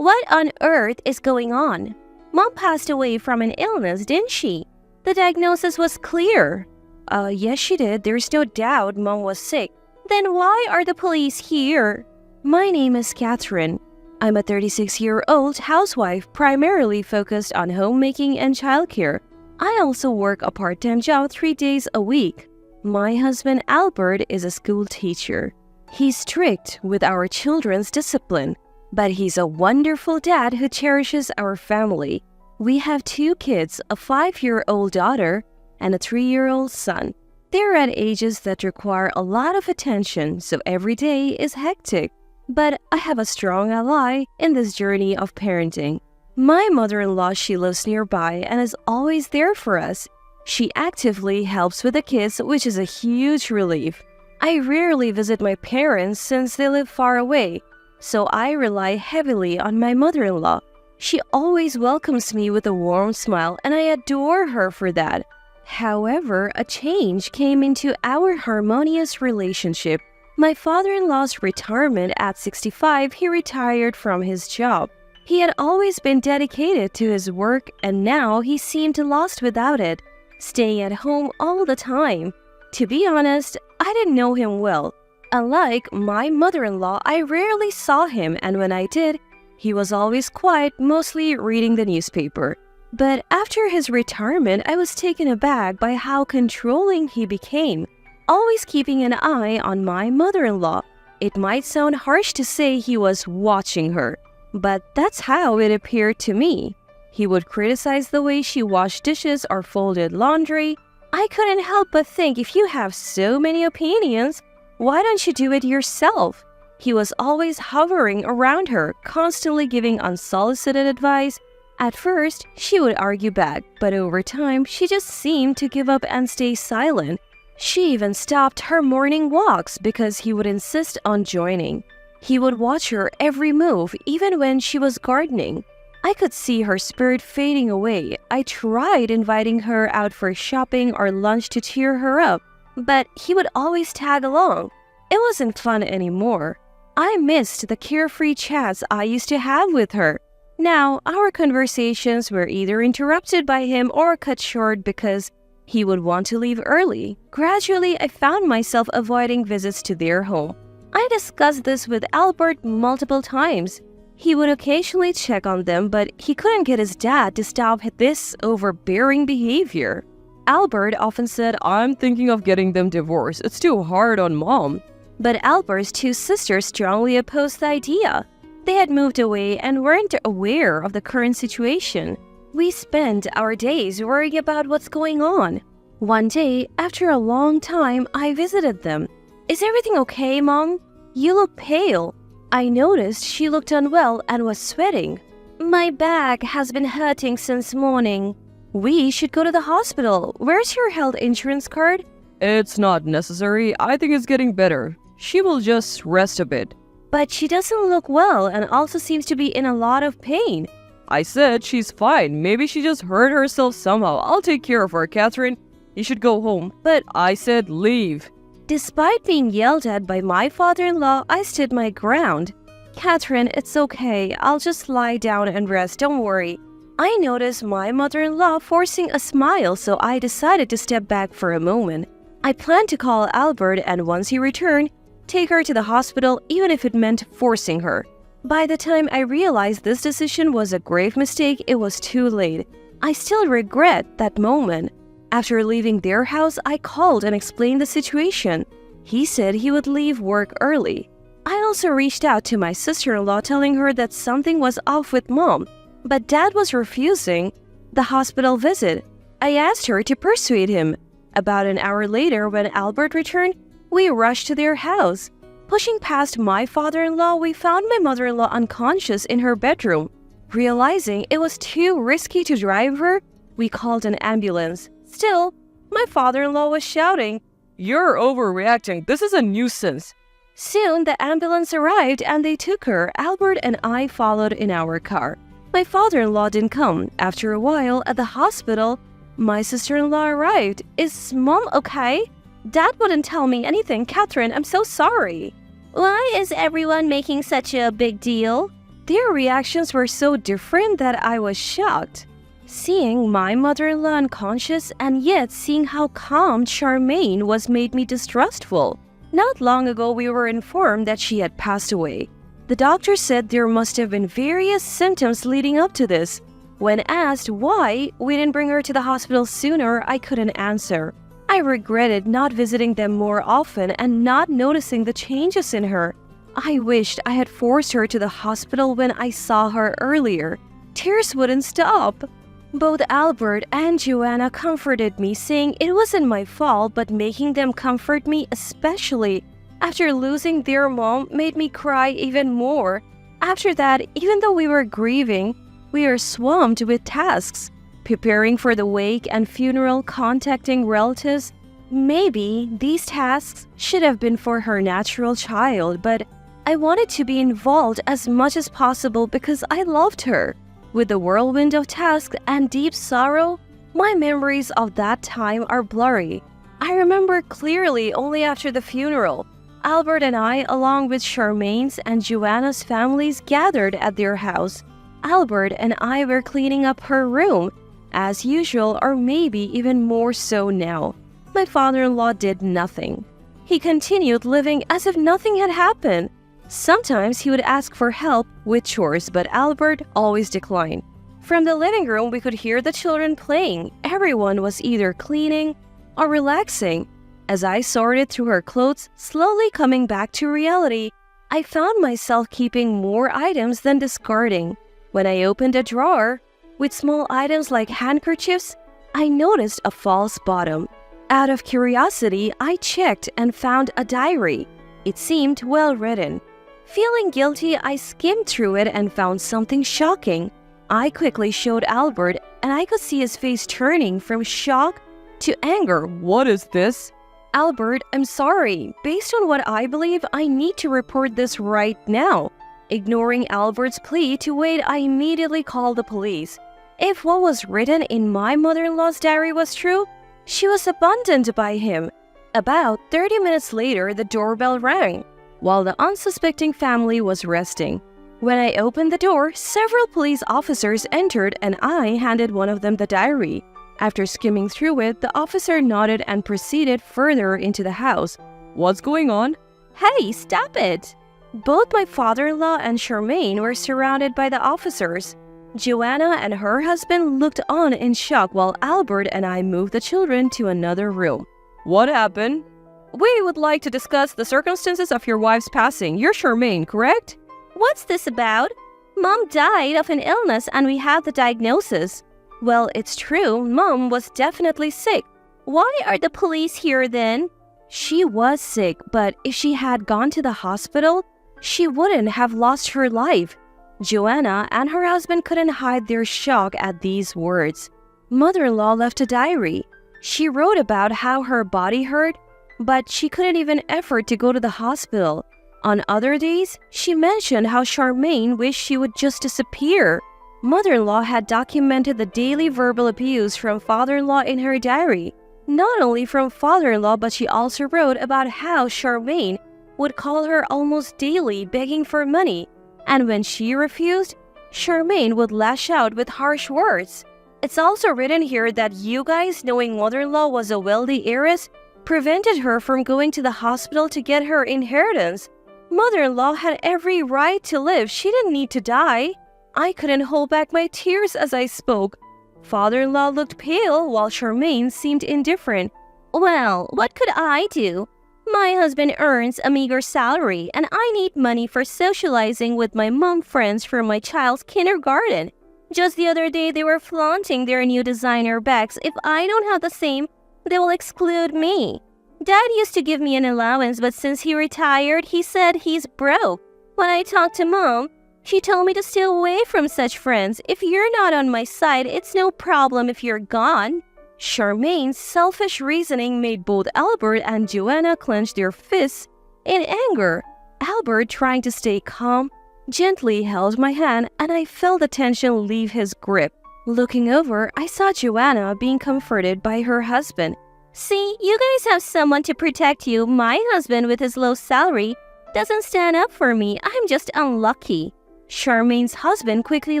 What on earth is going on? Mom passed away from an illness, didn't she? The diagnosis was clear. Yes, she did. There's no doubt Mom was sick. Then why are the police here? My name is Catherine. I'm a 36-year-old housewife primarily focused on homemaking and childcare. I also work a part-time job 3 days a week. My husband Albert is a school teacher. He's strict with our children's discipline, but he's a wonderful dad who cherishes our family. We have 2 kids, a 5-year-old daughter and a 3-year-old son. They're at ages that require a lot of attention, so every day is hectic. But I have a strong ally in this journey of parenting. My mother-in-law, she lives nearby and is always there for us. She actively helps with the kids, which is a huge relief. I rarely visit my parents since they live far away, so I rely heavily on my mother-in-law. She always welcomes me with a warm smile, and I adore her for that. However, a change came into our harmonious relationship. My father-in-law's retirement at 65, he retired from his job. He had always been dedicated to his work, and now he seemed lost without it, staying at home all the time. To be honest, I didn't know him well. Unlike my mother-in-law, I rarely saw him, and when I did, he was always quiet, mostly reading the newspaper. But after his retirement, I was taken aback by how controlling he became, always keeping an eye on my mother-in-law. It might sound harsh to say he was watching her, but that's how it appeared to me. He would criticize the way she washed dishes or folded laundry. I couldn't help but think, if you have so many opinions, why don't you do it yourself? He was always hovering around her, constantly giving unsolicited advice. At first, she would argue back, but over time, she just seemed to give up and stay silent. She even stopped her morning walks because he would insist on joining. He would watch her every move, even when she was gardening. I could see her spirit fading away. I tried inviting her out for shopping or lunch to cheer her up, but he would always tag along. It wasn't fun anymore. I missed the carefree chats I used to have with her. Now, our conversations were either interrupted by him or cut short because he would want to leave early. Gradually, I found myself avoiding visits to their home. I discussed this with Albert multiple times. He would occasionally check on them, but he couldn't get his dad to stop this overbearing behavior. Albert often said, "I'm thinking of getting them divorced. It's too hard on Mom." But Albert's 2 sisters strongly opposed the idea. They had moved away and weren't aware of the current situation. We spent our days worrying about what's going on. One day, after a long time, I visited them. "Is everything okay, Mom? You look pale." I noticed she looked unwell and was sweating. "My back has been hurting since morning." "We should go to the hospital. Where's your health insurance card?" "It's not necessary. I think it's getting better. She will just rest a bit." "But she doesn't look well and also seems to be in a lot of pain." "I said she's fine. Maybe she just hurt herself somehow. I'll take care of her, Catherine. You should go home." "But I said leave." Despite being yelled at by my father-in-law, I stood my ground. "Catherine, it's okay. I'll just lie down and rest. Don't worry." I noticed my mother-in-law forcing a smile, so I decided to step back for a moment. I planned to call Albert, and once he returned, take her to the hospital, even if it meant forcing her. By the time I realized this decision was a grave mistake, it was too late. I still regret that moment. After leaving their house, I called and explained the situation. He said he would leave work early. I also reached out to my sister-in-law, telling her that something was off with Mom, but Dad was refusing the hospital visit. I asked her to persuade him. About an hour later, when Albert returned, we rushed to their house. Pushing past my father-in-law, we found my mother-in-law unconscious in her bedroom. Realizing it was too risky to drive her, we called an ambulance. Still, my father-in-law was shouting, "You're overreacting. This is a nuisance." Soon, the ambulance arrived and they took her. Albert and I followed in our car. My father-in-law didn't come. After a while, at the hospital, my sister-in-law arrived. "Is Mom okay?" "Dad wouldn't tell me anything. Catherine, I'm so sorry." "Why is everyone making such a big deal?" Their reactions were so different that I was shocked. Seeing my mother-in-law unconscious and yet seeing how calm Charmaine was made me distrustful. Not long ago, we were informed that she had passed away. The doctor said there must have been various symptoms leading up to this. When asked why we didn't bring her to the hospital sooner, I couldn't answer. I regretted not visiting them more often and not noticing the changes in her. I wished I had forced her to the hospital when I saw her earlier. Tears wouldn't stop. Both Albert and Joanna comforted me, saying it wasn't my fault, but making them comfort me, especially after losing their mom, made me cry even more. After that, even though we were grieving, we were swamped with tasks, preparing for the wake and funeral, contacting relatives. Maybe these tasks should have been for her natural child, but I wanted to be involved as much as possible because I loved her. With the whirlwind of tasks and deep sorrow, my memories of that time are blurry. I remember clearly only after the funeral. Albert and I, along with Charmaine's and Joanna's families, gathered at their house. Albert and I were cleaning up her room, as usual, or maybe even more so now. My father-in-law did nothing. He continued living as if nothing had happened. Sometimes he would ask for help with chores, but Albert always declined. From the living room, we could hear the children playing. Everyone was either cleaning or relaxing. As I sorted through her clothes, slowly coming back to reality, I found myself keeping more items than discarding. When I opened a drawer with small items like handkerchiefs, I noticed a false bottom. Out of curiosity, I checked and found a diary. It seemed well written. Feeling guilty, I skimmed through it and found something shocking. I quickly showed Albert, and I could see his face turning from shock to anger. What is this? Albert, I'm sorry. Based on what I believe, I need to report this right now. Ignoring Albert's plea to wait, I immediately called the police. If what was written in my mother-in-law's diary was true, she was abandoned by him. About 30 minutes later, the doorbell rang, while the unsuspecting family was resting. When I opened the door, several police officers entered and I handed one of them the diary. After skimming through it, the officer nodded and proceeded further into the house. What's going on? Hey, stop it! Both my father-in-law and Charmaine were surrounded by the officers. Joanna and her husband looked on in shock while Albert and I moved the children to another room. What happened? We would like to discuss the circumstances of your wife's passing. You're Charmaine, correct? What's this about? Mom died of an illness and we have the diagnosis. Well, it's true, Mom was definitely sick. Why are the police here then? She was sick, but if she had gone to the hospital, she wouldn't have lost her life. Joanna and her husband couldn't hide their shock at these words. Mother-in-law left a diary. She wrote about how her body hurt, but she couldn't even effort to go to the hospital. On other days, she mentioned how Charmaine wished she would just disappear. Mother-in-law had documented the daily verbal abuse from father-in-law in her diary. Not only from father-in-law, but she also wrote about how Charmaine would call her almost daily begging for money, and when she refused, Charmaine would lash out with harsh words. It's also written here that you guys, knowing mother-in-law was a wealthy heiress, prevented her from going to the hospital to get her inheritance. Mother-in-law had every right to live. She didn't need to die. I couldn't hold back my tears as I spoke. Father-in-law looked pale while Charmaine seemed indifferent. Well, what could I do? My husband earns a meager salary and I need money for socializing with my mom friends for my child's kindergarten. Just the other day they were flaunting their new designer bags. If I don't have the same, they will exclude me. Dad used to give me an allowance, but since he retired, he said he's broke. When I talked to Mom, she told me to stay away from such friends. If you're not on my side, it's no problem if you're gone. Charmaine's selfish reasoning made both Albert and Joanna clench their fists in anger. Albert, trying to stay calm, gently held my hand and I felt the tension leave his grip. Looking over, I saw Joanna being comforted by her husband. See, you guys have someone to protect you. My husband, with his low salary, doesn't stand up for me. I'm just unlucky. Charmaine's husband quickly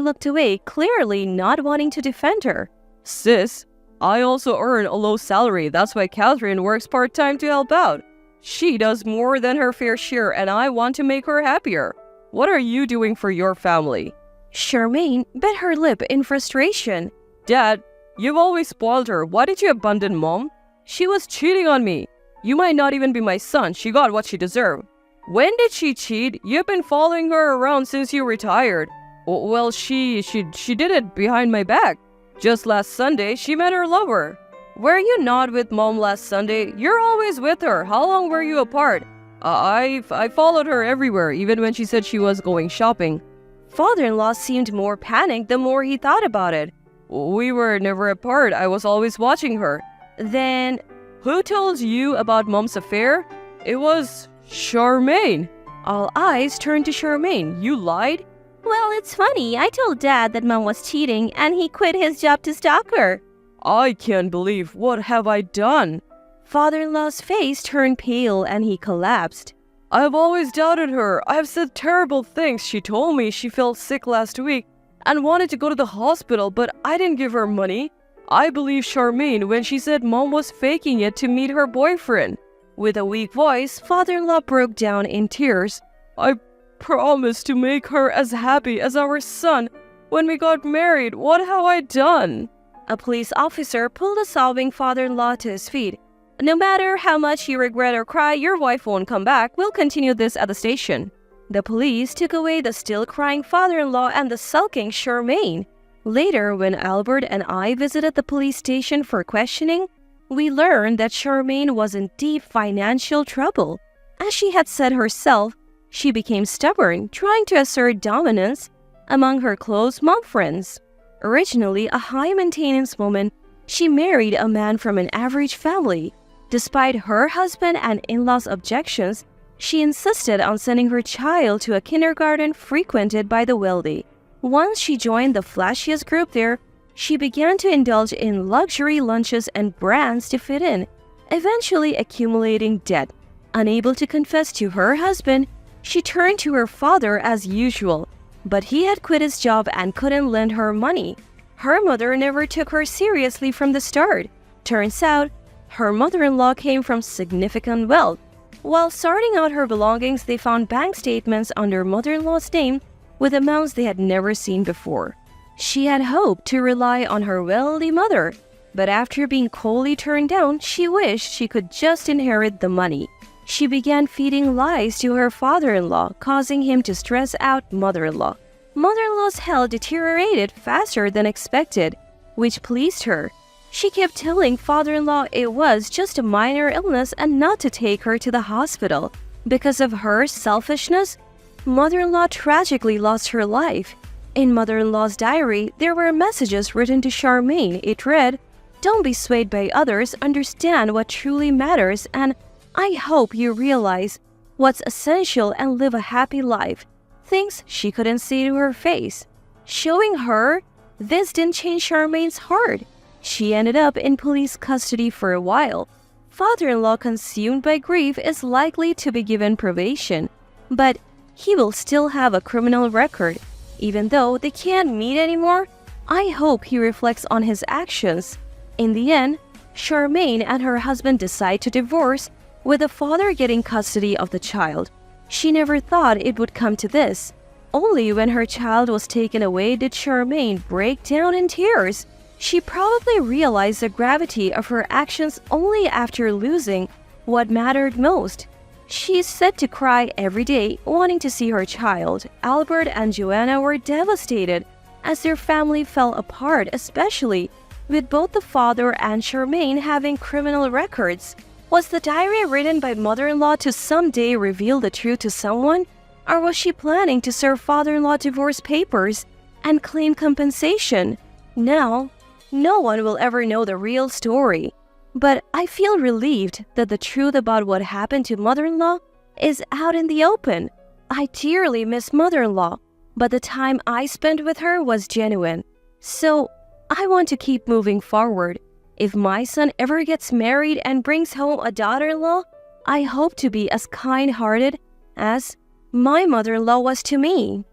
looked away, clearly not wanting to defend her. Sis, I also earn a low salary. That's why Catherine works part-time to help out. She does more than her fair share and I want to make her happier. What are you doing for your family? Charmaine bit her lip in frustration. Dad, you've always spoiled her. Why did you abandon Mom? She was cheating on me. You might not even be my son. She got what she deserved. When did she cheat? You've been following her around since you retired. Well, she did it behind my back. Just last Sunday, she met her lover. Were you not with Mom last Sunday? You're always with her. How long were you apart? I followed her everywhere, even when she said she was going shopping. Father-in-law seemed more panicked the more he thought about it. We were never apart. I was always watching her. Then, who told you about Mom's affair? It was Charmaine. All eyes turned to Charmaine. You lied? Well, it's funny. I told Dad that Mom was cheating and he quit his job to stalk her. I can't believe. What have I done? Father-in-law's face turned pale and he collapsed. I've always doubted her. I have said terrible things. She told me she felt sick last week and wanted to go to the hospital, but I didn't give her money. I believe Charmaine when she said Mom was faking it to meet her boyfriend. With a weak voice, father-in-law broke down in tears. I promised to make her as happy as our son when we got married. What have I done? A police officer pulled a sobbing father-in-law to his feet. No matter how much you regret or cry, your wife won't come back. We'll continue this at the station. The police took away the still crying father-in-law and the sulking Charmaine. Later, when Albert and I visited the police station for questioning, we learned that Charmaine was in deep financial trouble. As she had said herself, she became stubborn, trying to assert dominance among her close mom friends. Originally a high-maintenance woman, she married a man from an average family. Despite her husband and in-laws' objections, she insisted on sending her child to a kindergarten frequented by the wealthy. Once she joined the flashiest group there, she began to indulge in luxury lunches and brands to fit in, eventually accumulating debt. Unable to confess to her husband, she turned to her father as usual, but he had quit his job and couldn't lend her money. Her mother never took her seriously from the start. Turns out, her mother-in-law came from significant wealth. While sorting out her belongings, they found bank statements under mother-in-law's name with amounts they had never seen before. She had hoped to rely on her wealthy mother, but after being coldly turned down, she wished she could just inherit the money. She began feeding lies to her father-in-law, causing him to stress out mother-in-law. Mother-in-law's health deteriorated faster than expected, which pleased her. She kept telling father-in-law it was just a minor illness and not to take her to the hospital. Because of her selfishness, mother-in-law tragically lost her life. In mother-in-law's diary, there were messages written to Charmaine. It read, "Don't be swayed by others, understand what truly matters, and I hope you realize what's essential and live a happy life." Things she couldn't see to her face. Showing her, this didn't change Charmaine's heart. She ended up in police custody for a while. Father-in-law consumed by grief is likely to be given probation, but he will still have a criminal record. Even though they can't meet anymore, I hope he reflects on his actions. In the end, Charmaine and her husband decide to divorce, with the father getting custody of the child. She never thought it would come to this. Only when her child was taken away did Charmaine break down in tears. She probably realized the gravity of her actions only after losing what mattered most. She's said to cry every day, wanting to see her child. Albert and Joanna were devastated as their family fell apart, especially with both the father and Charmaine having criminal records. Was the diary written by mother-in-law to someday reveal the truth to someone? Or was she planning to serve father-in-law divorce papers and claim compensation? Now, no one will ever know the real story. But I feel relieved that the truth about what happened to mother-in-law is out in the open. I dearly miss mother-in-law, but the time I spent with her was genuine. So, I want to keep moving forward. If my son ever gets married and brings home a daughter-in-law, I hope to be as kind-hearted as my mother-in-law was to me.